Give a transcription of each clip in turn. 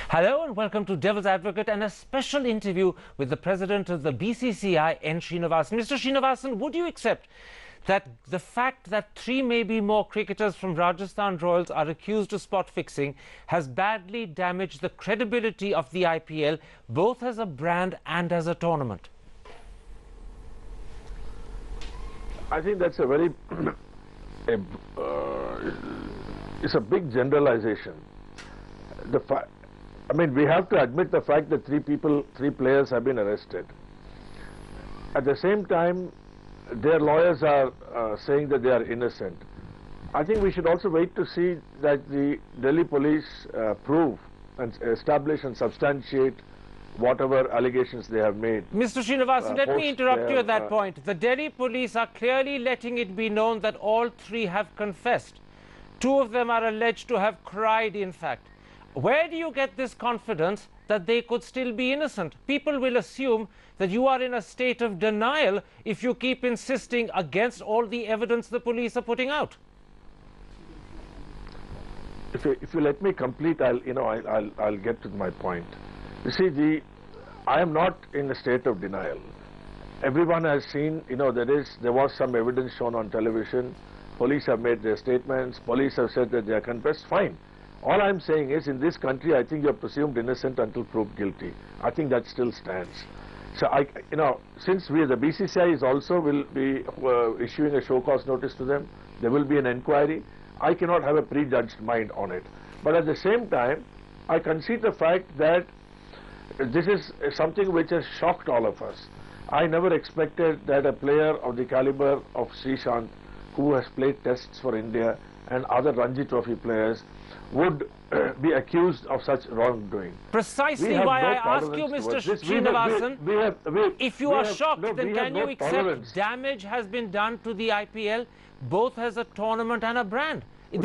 Hello and welcome to Devil's Advocate and a special interview with the President of the BCCI, N Srinivasan. Mr. Srinivasan, would you accept that the fact that three, maybe more cricketers from Rajasthan Royals are accused of spot fixing has badly damaged the credibility of the IPL, both as a brand and as a tournament? I think that's a very, it's a big generalization. I mean, we have to admit the fact that three players have been arrested. At the same time, their lawyers are saying that they are innocent. I think we should also wait to see that the Delhi police prove and establish and substantiate whatever allegations they have made. Mr. Srinivasan, let me interrupt you at that point. The Delhi police are clearly letting it be known that all three have confessed. Two of them are alleged to have cried, in fact. Where do you get this confidence that they could still be innocent? People will assume that you are in a state of denial if you keep insisting against all the evidence the police are putting out. If you let me complete, I'll get to my point. You see, I am not in a state of denial. Everyone has seen, there was some evidence shown on television. Police have made their statements. Police have said that they are confessed. Fine. All I'm saying is, in this country, I think you're presumed innocent until proved guilty. I think that still stands. So, since the BCCI is also will be issuing a show cause notice to them, there will be an inquiry. I cannot have a prejudged mind on it. But at the same time, I concede the fact that this is something which has shocked all of us. I never expected that a player of the caliber of Srishant, who has played tests for India, and other Ranji Trophy players would be accused of such wrongdoing. Precisely why I ask you, Mr. Srinivasan, if you are shocked, then can you accept damage has been done to the IPL, both as a tournament and a brand? For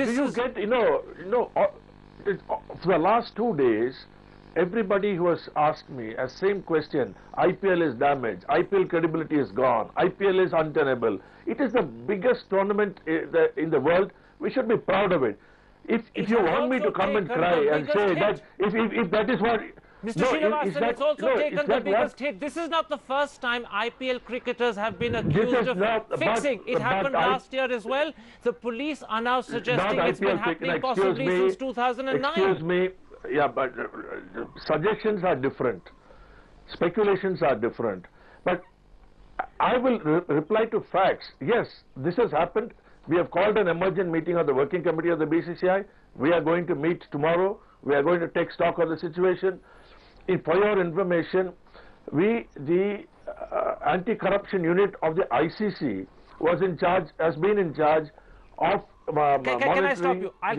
the last 2 days, everybody who has asked me a same question: IPL is damaged, IPL credibility is gone, IPL is untenable. It is the biggest tournament in the world. We should be proud of it. If you want me to come and cry and say that, if that is what... Mr. Srinivasan, it's also taken the biggest hit. This is not the first time IPL cricketers have been accused of fixing. It happened last year as well. The police are now suggesting it's been happening possibly since 2009. Excuse me, yeah, but suggestions are different. Speculations are different. But I will reply to facts. Yes, this has happened. We have called an emergent meeting of the working committee of the BCCI. We are going to meet tomorrow. We are going to take stock of the situation. For your information, the anti-corruption unit of the ICC has been in charge of Can I stop you? I'll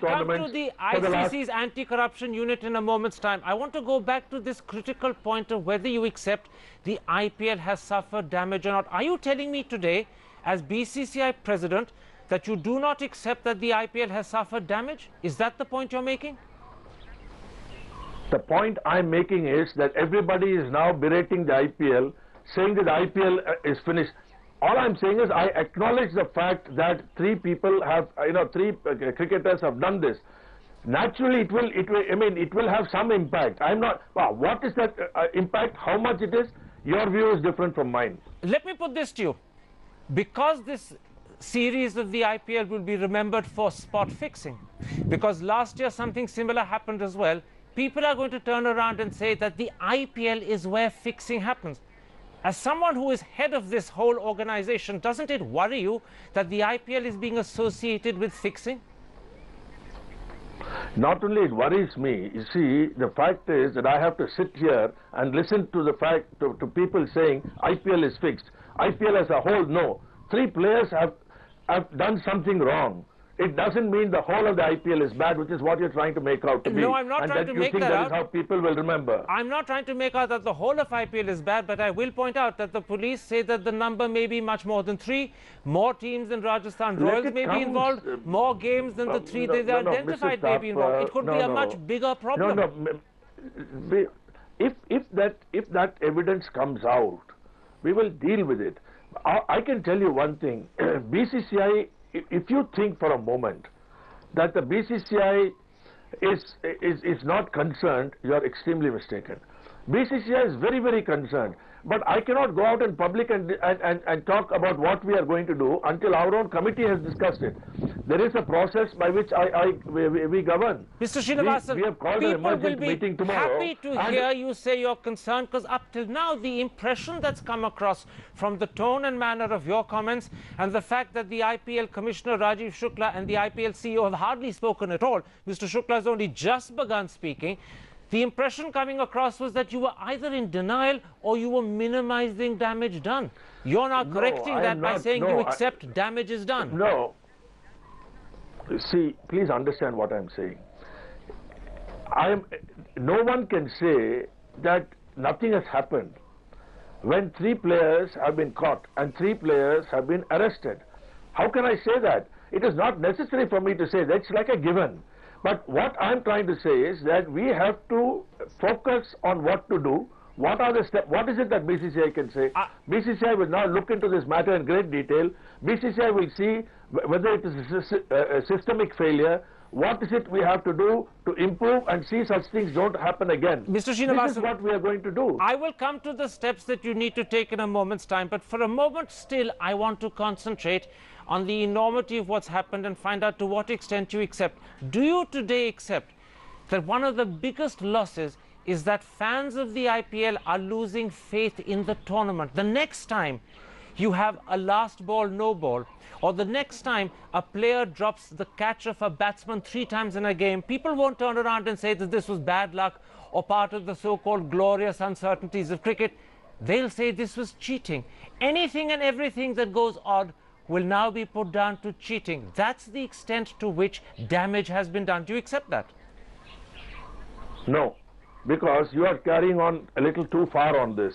come to the ICC's anti-corruption unit in a moment's time. I want to go back to this critical point of whether you accept the IPL has suffered damage or not. Are you telling me today, as BCCI president, that you do not accept that the IPL has suffered damage? Is that the point you're making? The point I'm making is that everybody is now berating the IPL, saying that the IPL is finished. All I'm saying is I acknowledge the fact that three cricketers have done this. Naturally, it will have some impact. I'm not. What is that impact? How much it is? Your view is different from mine. Let me put this to you. Because this series of the IPL will be remembered for spot fixing, because last year something similar happened as well, people are going to turn around and say that the IPL is where fixing happens. As someone who is head of this whole organization, doesn't it worry you that the IPL is being associated with fixing? Not only it worries me, you see, the fact is that I have to sit here and listen to the fact to people saying IPL is fixed. IPL as a whole, no. Three players have done something wrong. It doesn't mean the whole of the IPL is bad, which is what you're trying to make out to be. No, I'm not trying to make that out. That is how people will remember. I'm not trying to make out that the whole of IPL is bad, but I will point out that the police say that the number may be much more than three. More teams than Rajasthan Royals may be involved. More games than the three they identified may be involved. It could be a much bigger problem. If that evidence comes out, we will deal with it. I can tell you one thing. BCCI, if you think for a moment that the BCCI is not concerned, you are extremely mistaken. BCCI is very, very concerned. But I cannot go out in public and talk about what we are going to do until our own committee has discussed it. There is a process by which we govern. Mr. Srinivasan, we have called an emergency meeting tomorrow. Happy to hear you say you're concerned, because up till now the impression that's come across from the tone and manner of your comments and the fact that the IPL Commissioner Rajiv Shukla and the IPL CEO have hardly spoken at all. Mr. Shukla has only just begun speaking. The impression coming across was that you were either in denial or you were minimizing damage done. You're now correcting that by saying you accept damage is done. No. See, please understand what I'm saying. No one can say that nothing has happened when 3 players have been caught and 3 players have been arrested. How can I say that? It is not necessary for me to say that. It's like a given. But what I'm trying to say is that we have to focus on what to do. What are the steps? What is it that BCCI can say? BCCI will now look into this matter in great detail. BCCI will see whether it is a systemic failure. What is it we have to do to improve and see such things don't happen again? Mr. Srinivasan, this is what we are going to do. I will come to the steps that you need to take in a moment's time, but for a moment still I want to concentrate on the enormity of what's happened and find out to what extent you accept. Do you today accept that one of the biggest losses is that fans of the IPL are losing faith in the tournament? The next time you have a last ball, no ball, or the next time a player drops the catch of a batsman 3 times in a game, people won't turn around and say that this was bad luck or part of the so-called glorious uncertainties of cricket. They'll say this was cheating. Anything and everything that goes odd will now be put down to cheating. That's the extent to which damage has been done. Do you accept that? No, because you are carrying on a little too far on this.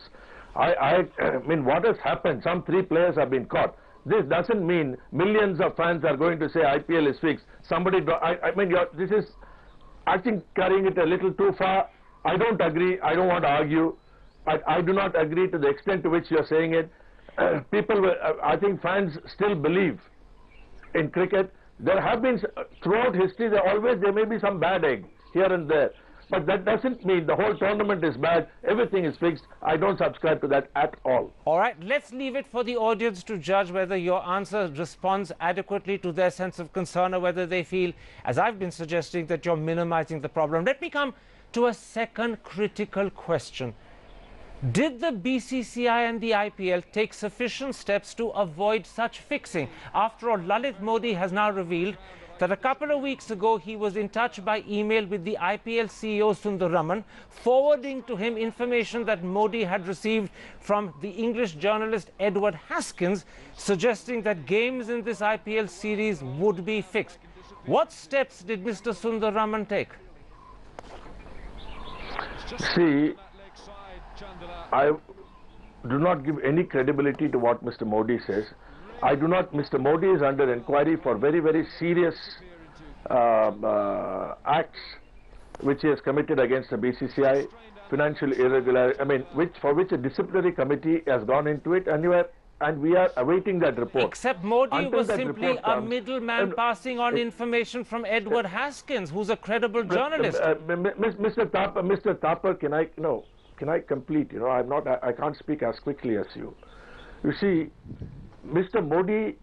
I mean, what has happened? Some 3 players have been caught. This doesn't mean millions of fans are going to say IPL is fixed. Somebody, I mean, this is, I think, carrying it a little too far. I don't agree. I don't want to argue. I do not agree to the extent to which you are saying it. People will, I think fans still believe in cricket. There have been, throughout history, there may be some bad egg here and there. But that doesn't mean the whole tournament is bad, everything is fixed. I don't subscribe to that at all. All right, let's leave it for the audience to judge whether your answer responds adequately to their sense of concern or whether they feel, as I've been suggesting, that you're minimizing the problem. Let me come to a second critical question. Did the BCCI and the IPL take sufficient steps to avoid such fixing? After all, Lalit Modi has now revealed that a couple of weeks ago he was in touch by email with the IPL CEO Sundar Raman, forwarding to him information that Modi had received from the English journalist Edward Haskins, suggesting that games in this IPL series would be fixed. What steps did Mr. Sundar Raman take? See, I do not give any credibility to what Mr. Modi says. Mr. Modi is under inquiry for very, very serious acts which he has committed against the BCCI, financial irregularity, I mean, for which a disciplinary committee has gone into it, and we are awaiting that report. Except Modi was simply a middleman passing on information from Edward Haskins, who's a credible journalist. Mr. Thapar, can I complete? I can't speak as quickly as you. You see, Mr. Modi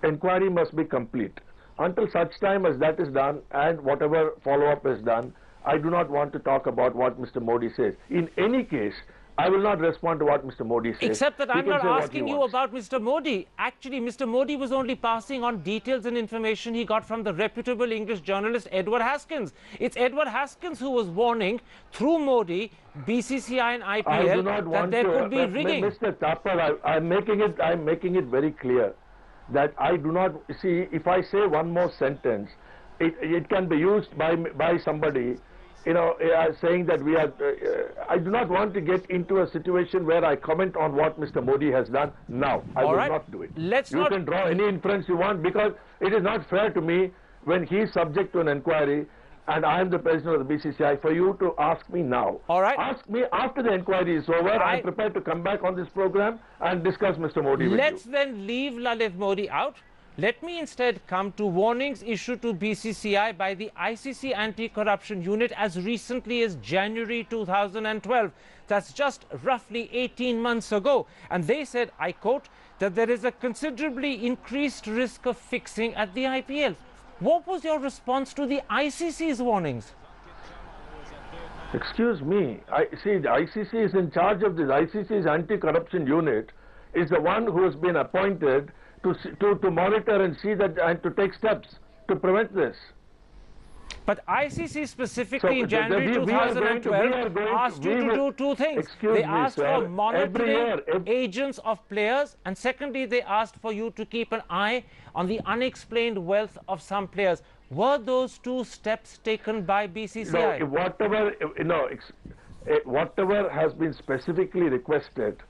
inquiry must be complete. Until such time as that is done and whatever follow-up is done, I do not want to talk about what Mr. Modi says. In any case, I will not respond to what Mr. Modi says. Except that I'm not asking you about Mr. Modi. Actually, Mr. Modi was only passing on details and information he got from the reputable English journalist Edward Haskins. It's Edward Haskins who was warning through Modi, BCCI and IPL that there could be rigging. Mr. Thapar, I'm making it very clear that I do not see. If I say one more sentence, it can be used by somebody, saying that we are. I do not want to get into a situation where I comment on what Mr. Modi has done now. I will not do it. You can draw any inference you want, because it is not fair to me when he is subject to an inquiry and I am the president of the BCCI for you to ask me now. All right. Ask me after the inquiry is over. I am prepared to come back on this program and discuss Mr. Modi with you. Let's then leave Lalit Modi out. Let me instead come to warnings issued to BCCI by the ICC Anti-Corruption Unit as recently as January 2012. That's just roughly 18 months ago. And they said, I quote, that there is a considerably increased risk of fixing at the IPL. What was your response to the ICC's warnings? Excuse me, see, the ICC is in charge of this. ICC's anti-corruption unit is the one who has been appointed to monitor and see that and to take steps to prevent this. But ICC specifically in January 2012 asked you to do two things. They asked for monitoring agents of players, and secondly, they asked for you to keep an eye on the unexplained wealth of some players. Were those two steps taken by BCCI? No, whatever has been specifically requested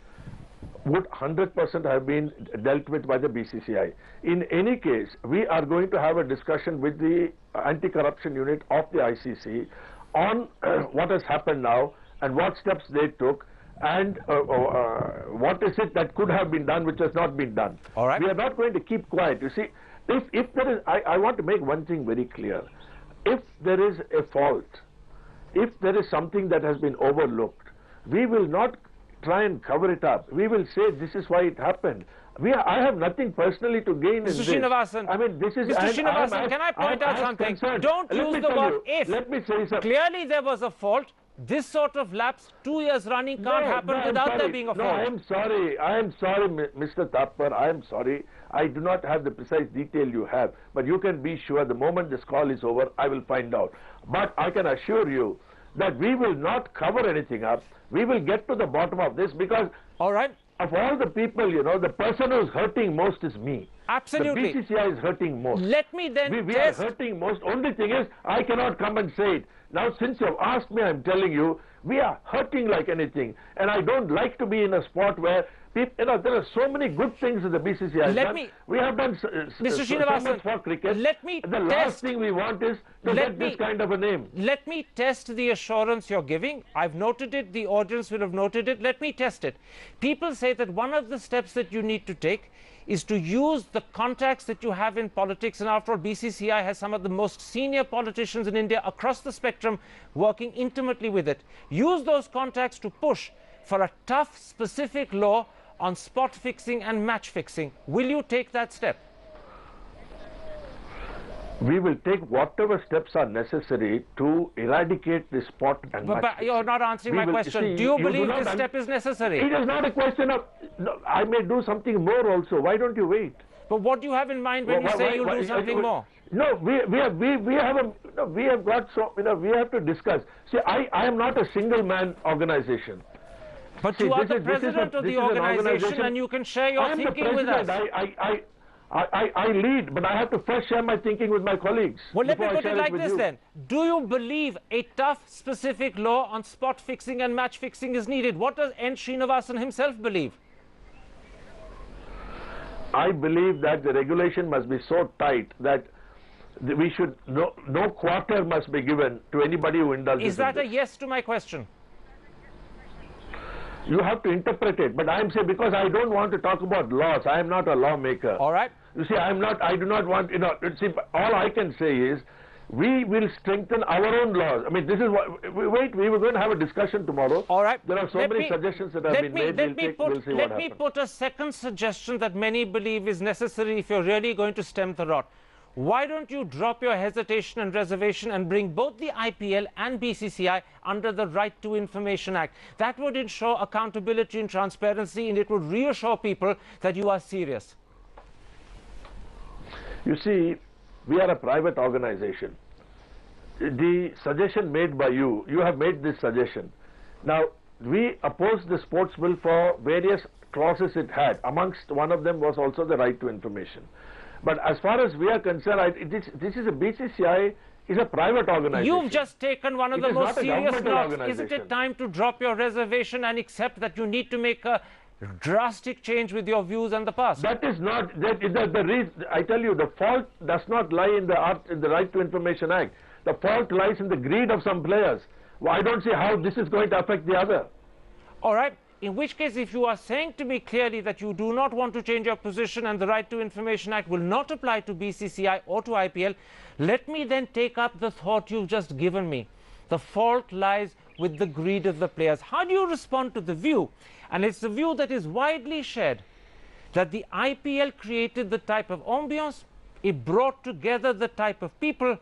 would 100% have been dealt with by the BCCI. In any case, we are going to have a discussion with the anti-corruption unit of the ICC on what has happened now and what steps they took and what is it that could have been done which has not been done. All right. We are not going to keep quiet. You see, if there is, I want to make one thing very clear. If there is a fault, if there is something that has been overlooked, we will not try and cover it up. We will say this is why it happened. I have nothing personally to gain in this. Mr. Srinivasan, I mean, this is. Mr. Srinivasan, can I point out something? Don't use the word if. Let me say something. Clearly there was a fault. This sort of lapse, 2 years running, can't happen without there being a fault. No, I am sorry, Mr. Thapar, I am sorry. I do not have the precise detail you have. But you can be sure the moment this call is over, I will find out. But I can assure you that we will not cover anything up. We will get to the bottom of this because all right. Of all the people, you know, the person who is hurting most is me. Absolutely. The BCCI is hurting most. Let me then we are hurting most. Only thing is, I cannot come and say it. Now, since you have asked me, I am telling you, we are hurting like anything. And I don't like to be in a spot where people, you know, there are so many good things in the BCCI. We have done Mr. so much for cricket. The last thing we want is to get this kind of a name. Let me test the assurance you're giving. I've noted it. The audience will have noted it. Let me test it. People say that one of the steps that you need to take is to use the contacts that you have in politics. And after all, BCCI has some of the most senior politicians in India across the spectrum working intimately with it. Use those contacts to push for a tough, specific law on spot fixing and match fixing. Will you take that step? We will take whatever steps are necessary to eradicate the spot and match fixing. But you're not answering my question. Do you believe this step is necessary? It is not a question of, no, I may do something more also. Why don't you wait? But what do you have in mind when you say you'll do something more? No, we have got so, you know, we have to discuss. See, I am not a single man organization. But you are the president of the organization and you can share your thinking with us. I lead, but I have to first share my thinking with my colleagues. Well, let me put it like this then. Do you believe a tough, specific law on spot fixing and match fixing is needed? What does N Srinivasan himself believe? I believe that the regulation must be so tight that we should, no quarter must be given to anybody who indulges. Is that a yes to my question? You have to interpret it, but I am saying because I don't want to talk about laws. I am not a lawmaker. All right. You see, I do not want, you know, see, all I can say is we will strengthen our own laws. I mean, this is what, wait, we were going to have a discussion tomorrow. All right. There are so many suggestions that have been made. Let me put a second suggestion that many believe is necessary if you're really going to stem the rot. Why don't you drop your hesitation and reservation and bring both the IPL and BCCI under the Right to Information Act? That would ensure accountability and transparency, and it would reassure people that you are serious. You see, we are a private organization. The suggestion made by you, you have made this suggestion. Now, we opposed the sports bill for various clauses it had. Amongst one of them was also the right to information. But as far as we are concerned, this is a BCCI is a private organization. You've just taken one of the most serious knocks. Isn't it time to drop your reservation and accept that you need to make a drastic change with your views and the past? That is not, the reason, I tell you, the fault does not lie in the Right to Information Act. The fault lies in the greed of some players. Well, I don't see how this is going to affect the other. All right. in which case, if you are saying to me clearly that you do not want to change your position and the Right to Information Act will not apply to BCCI or to IPL, let me then take up the thought you've just given me. The fault lies with the greed of the players. How do you respond to the view, and it's the view that is widely shared, that the IPL created the type of ambience, it brought together the type of people,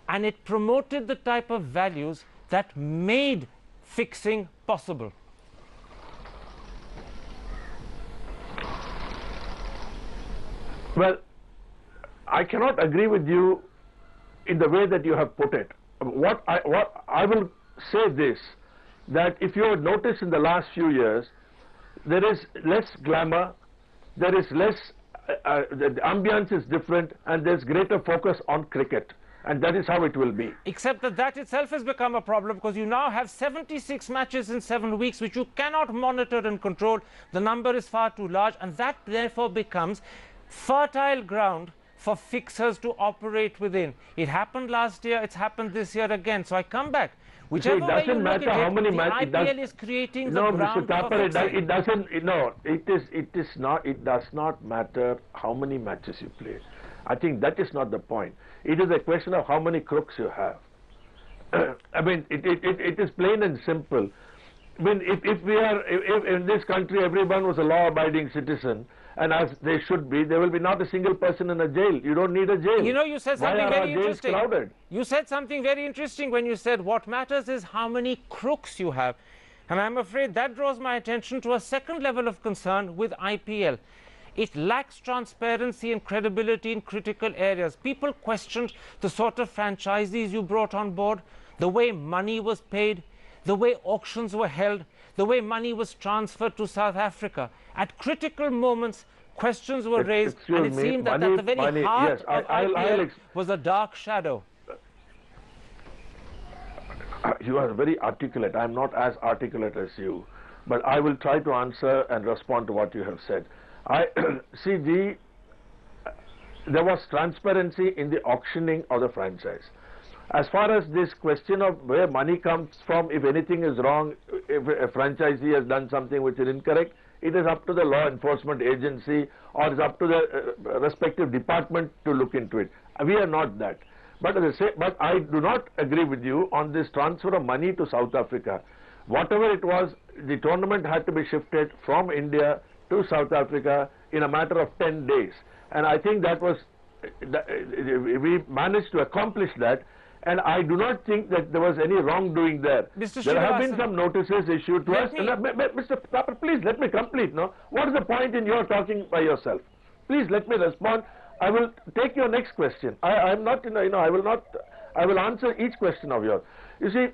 and it promoted the type of values that made fixing possible? Well, I cannot agree with you in the way that you have put it. What I will say this, that if you have noticed in the last few years, there is less glamour, there is less, the ambience is different, and there's greater focus on cricket. And that is how it will be. Except that that itself has become a problem, because you now have 76 matches in 7 weeks, which you cannot monitor and control. The number is far too large, and that therefore becomes fertile ground for fixers to operate within. It happened last year, it's happened this year again. So I come back. Whichever way you look at it, the IPL is creating the ground for fixing. It doesn't, no, it does not matter how many matches you play. I think that is not the point. It is a question of how many crooks you have. I mean, it is plain and simple. I mean, if in this country everyone was a law-abiding citizen, and as they should be, there will be not a single person in a jail. You don't need a jail. You know, you said something very interesting. Crowded? You said something very interesting when you said what matters is how many crooks you have. And I'm afraid that draws my attention to a second level of concern with IPL. It lacks transparency and credibility in critical areas. People questioned the sort of franchisees you brought on board, the way money was paid, the way auctions were held, the way money was transferred to South Africa. At critical moments, questions were raised, and it seemed that at the very heart of IPL was a dark shadow. You are very articulate. I'm not as articulate as you, but I will try to answer and respond to what you have said. See, there was transparency in the auctioning of the franchise. As far as this question of where money comes from, if anything is wrong, if a franchisee has done something which is incorrect, it is up to the law enforcement agency or it is up to the respective department to look into it. We are not that. But I do not agree with you on this transfer of money to South Africa. Whatever it was, the tournament had to be shifted from India to South Africa in a matter of 10 days. And I think that was, we managed to accomplish that. And I do not think that there was any wrongdoing there. Mr. There have been some notices issued to us. Mr. Thapar, please let me complete. No, what is the point in your talking by yourself? Please let me respond. I will take your next question. I'm not, I will not. I will answer each question of yours. You see,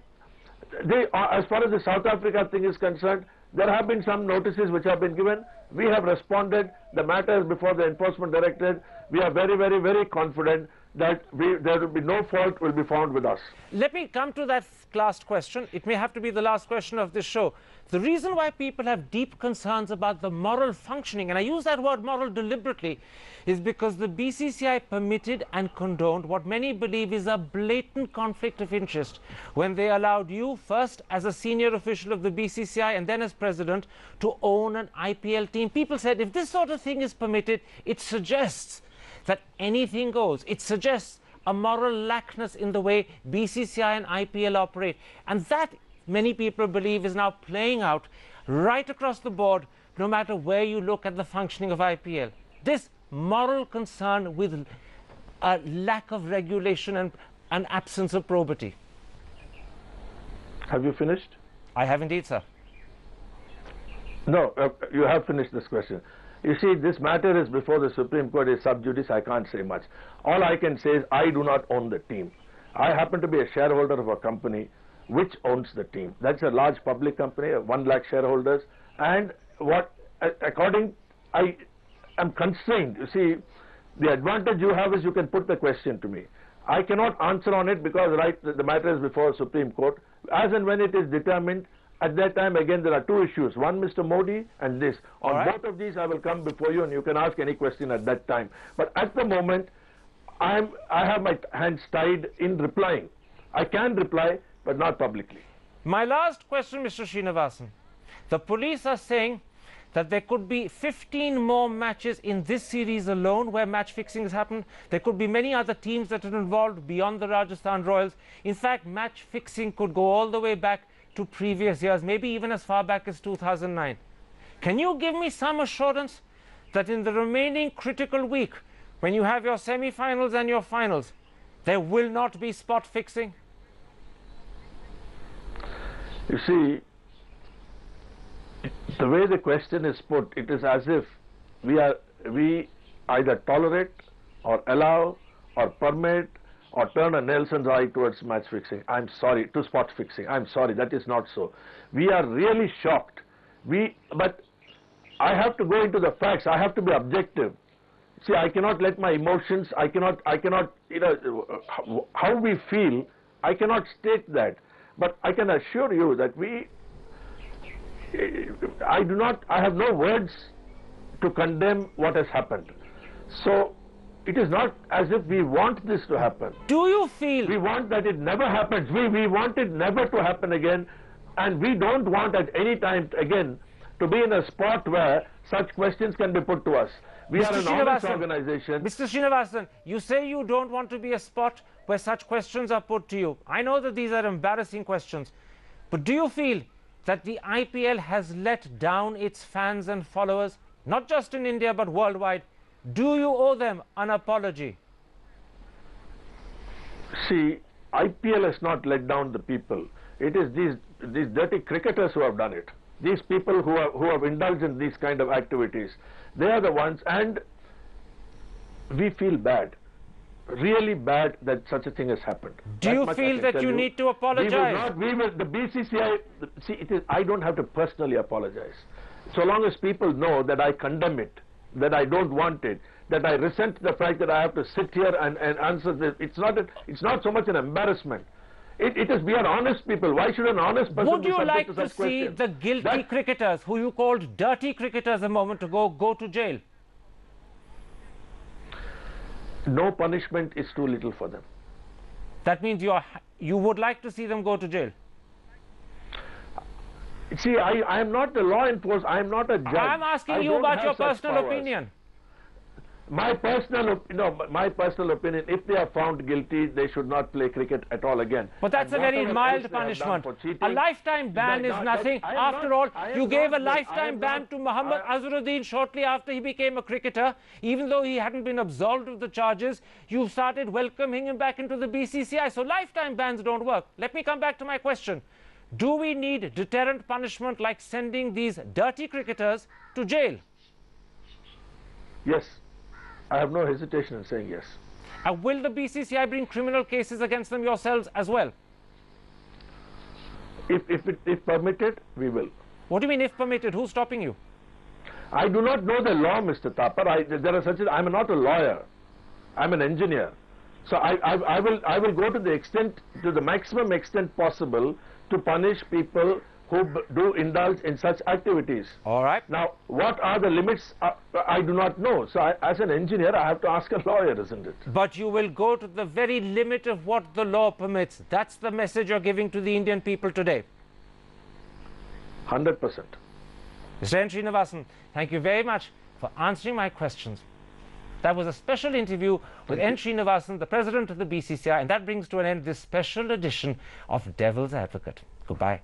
as far as the South Africa thing is concerned, there have been some notices which have been given. We have responded. The matter is before the Enforcement Directorate. We are very, very, very confident that there will be no fault will be found with us. Let me come to that last question. It may have to be the last question of this show. The reason why people have deep concerns about the moral functioning, and I use that word moral deliberately, is because the BCCI permitted and condoned what many believe is a blatant conflict of interest when they allowed you, first as a senior official of the BCCI and then as president, to own an IPL team. People said if this sort of thing is permitted, it suggests that anything goes. It suggests a moral laxness in the way BCCI and IPL operate. And that, many people believe, is now playing out right across the board, no matter where you look at the functioning of IPL. This moral concern with a lack of regulation and an absence of probity. Have you finished? I have indeed, sir. No, you have finished this question. You see, this matter is before the Supreme Court, is sub judice. I can't say much. All I can say is I do not own the team. I happen to be a shareholder of a company which owns the team. That's a large public company, 1 lakh shareholders. And I am constrained. You see, the advantage you have is you can put the question to me. I cannot answer on it because the matter is before the Supreme Court. As and when it is determined, at that time, again, there are 2 issues. One, Mr. Modi, and this. On both of these, I will come before you, and you can ask any question at that time. But at the moment, I have my hands tied in replying. I can reply, but not publicly. My last question, Mr. Srinivasan. The police are saying that there could be 15 more matches in this series alone where match fixing has happened. There could be many other teams that are involved beyond the Rajasthan Royals. In fact, match fixing could go all the way back to previous years, maybe even as far back as 2009. Can you give me some assurance that in the remaining critical week, when you have your semi-finals and your finals, there will not be spot fixing? You see, the way the question is put, it is as if we either tolerate or allow or permit or turn a Nelson's eye towards match fixing. I'm sorry, to spot fixing. I'm sorry, that is not so. We are really shocked. But I have to go into the facts. I have to be objective. See, I cannot let my emotions, I cannot, you know, how we feel, I cannot state that. But I can assure you that I have no words to condemn what has happened. So it is not as if we want this to happen. Do you feel? We want that it never happens. We want it never to happen again, and we don't want at any time again to be in a spot where such questions can be put to us. We are an honest organization. Mr. Srinivasan, you say you don't want to be a spot where such questions are put to you. I know that these are embarrassing questions, but do you feel that the IPL has let down its fans and followers, not just in India but worldwide? Do you owe them an apology? See, IPL has not let down the people. It is these dirty cricketers who have done it. These people who have indulged in these kind of activities, they are the ones, and we feel bad, really bad that such a thing has happened. Do you feel that you need to apologize? The BCCI, see, I don't have to personally apologize. So long as people know that I condemn it, that I don't want it, that I resent the fact that I have to sit here and answer this. It's not so much an embarrassment. It is, we are honest people. Why should an honest person be subject to such questions? Would you like to see the guilty cricketers, who you called dirty cricketers a moment ago, go to jail? No punishment is too little for them. That means you would like to see them go to jail? See, I am not the law enforcement. I am not a judge. I'm asking you about your personal opinion. My personal opinion, if they are found guilty, they should not play cricket at all again. But that's a very mild punishment. A lifetime ban is nothing. After all, you gave a lifetime ban to Mohammad Azharuddin shortly after he became a cricketer. Even though he hadn't been absolved of the charges, you started welcoming him back into the BCCI. So lifetime bans don't work. Let me come back to my question. Do we need deterrent punishment like sending these dirty cricketers to jail? Yes. I have no hesitation in saying yes. Will the BCCI bring criminal cases against them yourselves as well? If permitted, we will. What do you mean if permitted? Who's stopping you? I do not know the law, Mr. Thapar. I'm not a lawyer. I'm an engineer. So I will go to the maximum extent possible to punish people who do indulge in such activities. All right. Now, what are the limits? I do not know. So as an engineer, I have to ask a lawyer, isn't it? But you will go to the very limit of what the law permits. That's the message you're giving to the Indian people today. 100%. Mr. N Srinivasan, thank you very much for answering my questions. That was a special interview with N Srinivasan, the president of the BCCI, and that brings to an end this special edition of Devil's Advocate. Goodbye.